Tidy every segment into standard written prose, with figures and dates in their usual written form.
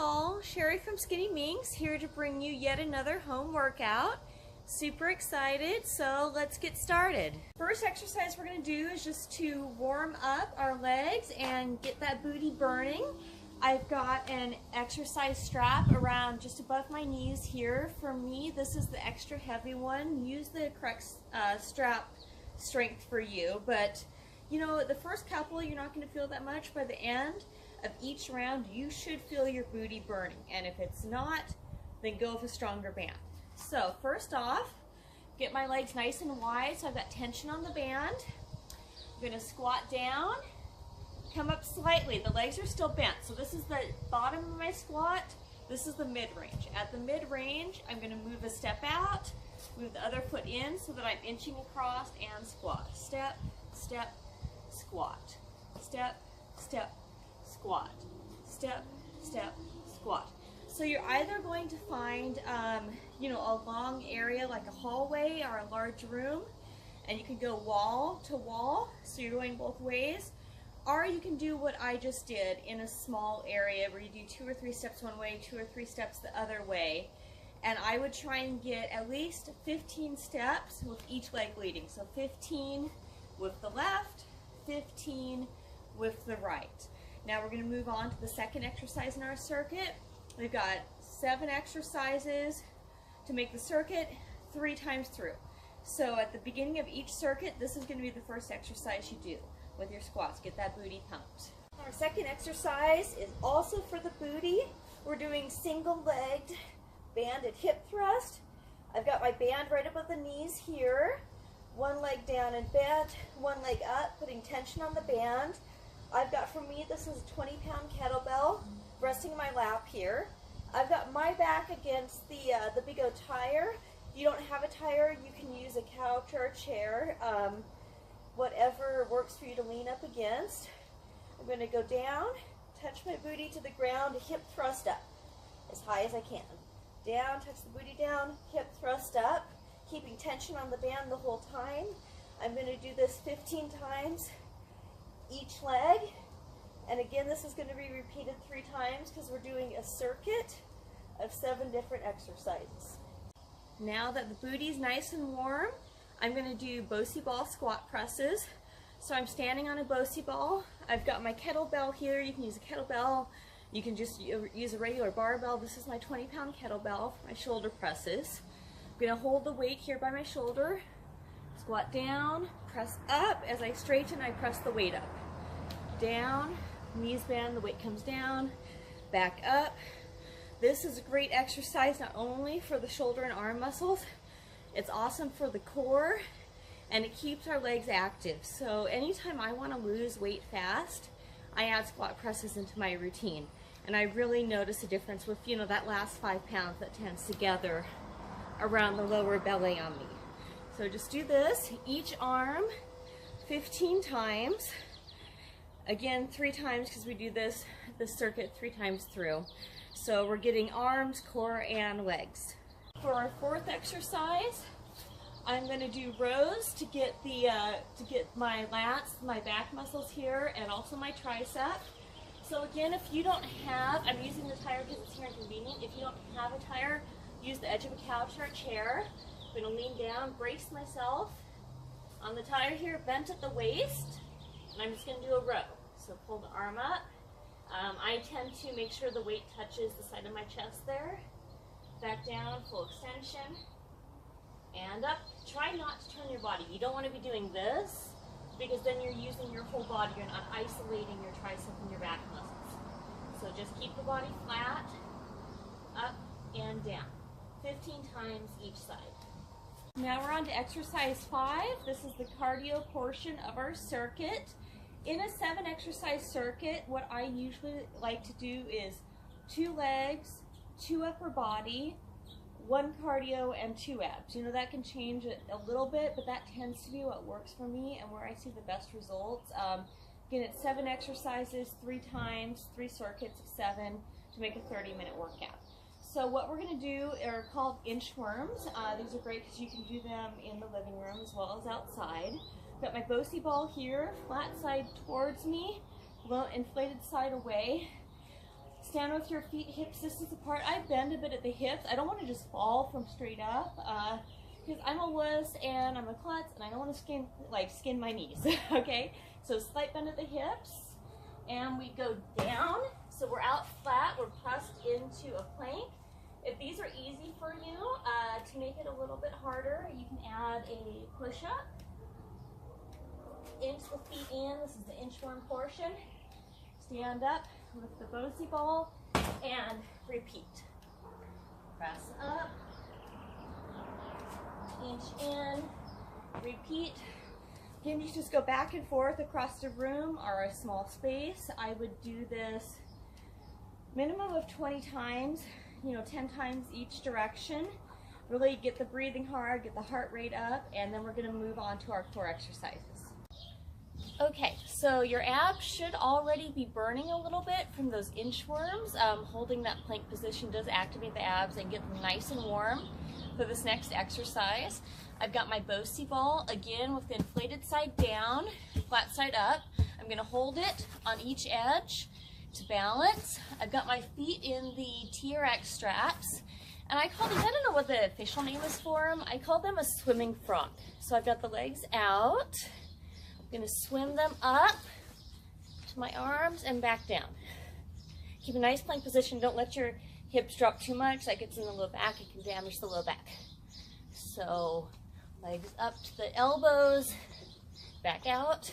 all, Sherry from Skinny Minx here to bring you yet another home workout. Super excited, so let's get started. First exercise we're going to do is just to warm up our legs and get that booty burning. I've got an exercise strap around just above my knees here. For me, this is the extra heavy one. Use the correct strap strength for you, but you know, the first couple you're not going to feel that much. By the end of each round you should feel your booty burning, and if it's not, then go with a stronger band. So first off, get my legs nice and wide so I've got tension on the band. I'm going to squat down, come up slightly. The legs are still bent, so this is the bottom of my squat, this is the mid-range. At the mid-range I'm going to move a step out, move the other foot in so that I'm inching across and squat. Step, step, squat. Step, step, squat. Step, step, squat. So you're either going to find you know, a long area like a hallway or a large room, and you can go wall to wall, so you're going both ways, or you can do what I just did in a small area where you do 2 or 3 steps one way, 2 or 3 steps the other way. And I would try and get at least 15 steps with each leg leading. So 15 with the left, 15 with the right. Now we're going to move on to the second exercise in our circuit. We've got 7 exercises to make the circuit 3 times through. So at the beginning of each circuit, this is going to be the first exercise you do with your squats. Get that booty pumped. Our second exercise is also for the booty. We're doing single-legged banded hip thrust. I've got my band right above the knees here. One leg down and bent, one leg up, putting tension on the band. I've got, for me, this is a 20-pound kettlebell resting in my lap here. I've got my back against the Big O tire. If you don't have a tire, you can use a couch or a chair, whatever works for you to lean up against. I'm going to go down, touch my booty to the ground, hip thrust up as high as I can. Down, touch the booty down, hip thrust up, keeping tension on the band the whole time. I'm going to do this 15 times each leg, and again this is going to be repeated 3 times because we're doing a circuit of 7 different exercises. Now that the booty's nice and warm, I'm going to do Bosu ball squat presses. So I'm standing on a Bosu ball. I've got my kettlebell here. You can use a kettlebell. You can just use a regular barbell. This is my 20-pound kettlebell for my shoulder presses. I'm going to hold the weight here by my shoulder, squat down, press up. As I straighten, I press the weight up. Down, knees bend, the weight comes down, back up. This is a great exercise not only for the shoulder and arm muscles, it's awesome for the core, and it keeps our legs active. So anytime I want to lose weight fast, I add squat presses into my routine. And I really notice a difference with, you know, that last 5 pounds that tends to gather around the lower belly on me. So just do this, each arm 15 times. Again, 3 times because we do this circuit 3 times through. So we're getting arms, core, and legs. For our fourth exercise, I'm going to do rows to get my lats, my back muscles here, and also my tricep. So again, if you don't have, I'm using the tire because it's here inconvenient. If you don't have a tire, use the edge of a couch or a chair. I'm going to lean down, brace myself on the tire here, bent at the waist, and I'm just going to do a row. So pull the arm up. I tend to make sure the weight touches the side of my chest there. Back down, full extension, and up. Try not to turn your body. You don't want to be doing this because then you're using your whole body. You're not isolating your tricep and your back muscles. So just keep the body flat, up and down, 15 times each side. Now we're on to exercise 5. This is the cardio portion of our circuit. In a 7 exercise circuit, what I usually like to do is 2 legs, 2 upper body, 1 cardio, and 2 abs. You know, that can change a little bit, but that tends to be what works for me and where I see the best results. Again, it's 7 exercises, 3 times, 3 circuits of 7 to make a 30-minute workout. So what we're going to do are called inchworms. These are great because you can do them in the living room as well as outside. Got my Bosu ball here, flat side towards me, low inflated side away. stand with your feet hip distance apart. I bend a bit at the hips. I don't want to just fall from straight up because I'm a wuss and I'm a klutz and I don't want to skin my knees. Okay, so slight bend at the hips, and we go down. So we're out flat. We're pressed into a plank. If these are easy for you, to make it a little bit harder, you can add a push-up. Inch the feet in. This is the inchworm portion. Stand up with the Bosu ball and repeat. Press up, inch in, repeat. Again, you just go back and forth across the room or a small space. I would do this minimum of 20 times, 10 times each direction. Really get the breathing hard, get the heart rate up, and then we're going to move on to our core exercises. Okay, so your abs should already be burning a little bit from those inchworms. Holding that plank position does activate the abs and get them nice and warm for this next exercise. I've got my Bosu ball, again with the inflated side down, flat side up. I'm going to hold it on each edge to balance. I've got my feet in the TRX straps, and I call these, I don't know what the official name is for them, I call them a swimming front. So I've got the legs out. I'm going to swim them up to my arms and back down. Keep a nice plank position. Don't let your hips drop too much. That gets in the low back. It can damage the low back. So legs up to the elbows, back out.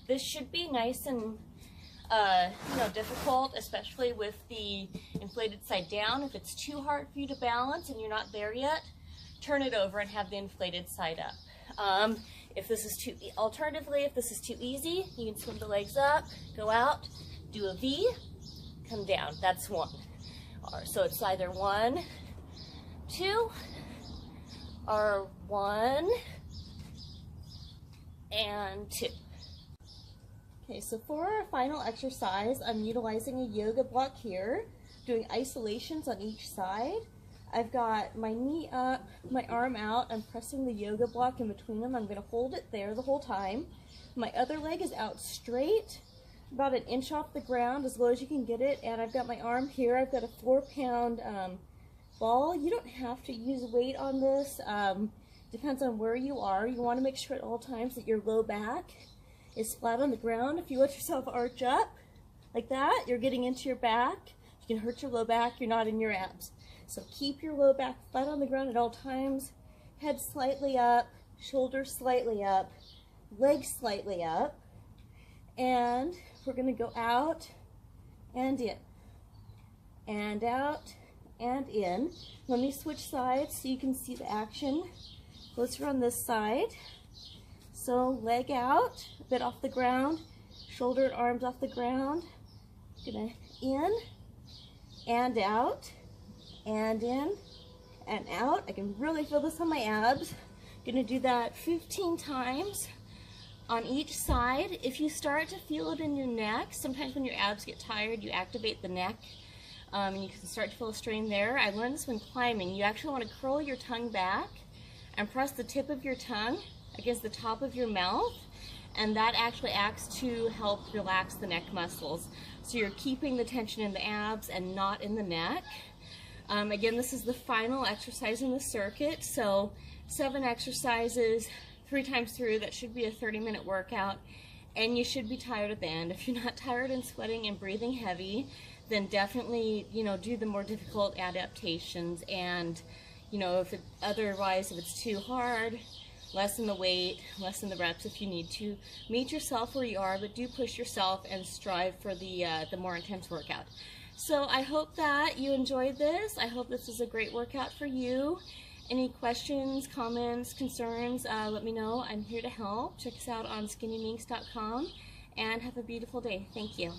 This should be nice and difficult, especially with the inflated side down. If it's too hard for you to balance and you're not there yet, turn it over and have the inflated side up. If this is alternatively, if this is too easy, you can swim the legs up, go out, do a V, come down. That's one. So it's either 1, 2, or 1 and 2. Okay, so for our final exercise, I'm utilizing a yoga block here, doing isolations on each side. I've got my knee up, my arm out. I'm pressing the yoga block in between them. I'm going to hold it there the whole time. My other leg is out straight, about an inch off the ground, as low as you can get it. And I've got my arm here. I've got a 4-pound ball. You don't have to use weight on this. Depends on where you are. You want to make sure at all times that your low back is flat on the ground. If you let yourself arch up like that, you're getting into your back. You can hurt your low back. You're not in your abs. So keep your low back flat on the ground at all times. Head slightly up, shoulders slightly up, legs slightly up. And we're going to go out and in. And out and in. Let me switch sides so you can see the action closer on this side. So leg out, a bit off the ground, shoulder and arms off the ground. Gonna in and out. And in and out. I can really feel this on my abs. Gonna do that 15 times on each side. If you start to feel it in your neck, sometimes when your abs get tired, you activate the neck and you can start to feel a strain there. I learned this when climbing. You actually want to curl your tongue back and press the tip of your tongue against the top of your mouth, and that actually acts to help relax the neck muscles. So you're keeping the tension in the abs and not in the neck. Again, this is the final exercise in the circuit, so 7 exercises, 3 times through. That should be a 30-minute workout, and you should be tired at the end. If you're not tired and sweating and breathing heavy, then definitely, do the more difficult adaptations. And, if it's too hard, lessen the weight, lessen the reps if you need to. Meet yourself where you are, but do push yourself and strive for the more intense workout. So I hope that you enjoyed this. I hope this was a great workout for you. Any questions, comments, concerns, let me know. I'm here to help. Check us out on skinnyminx.com and have a beautiful day. Thank you.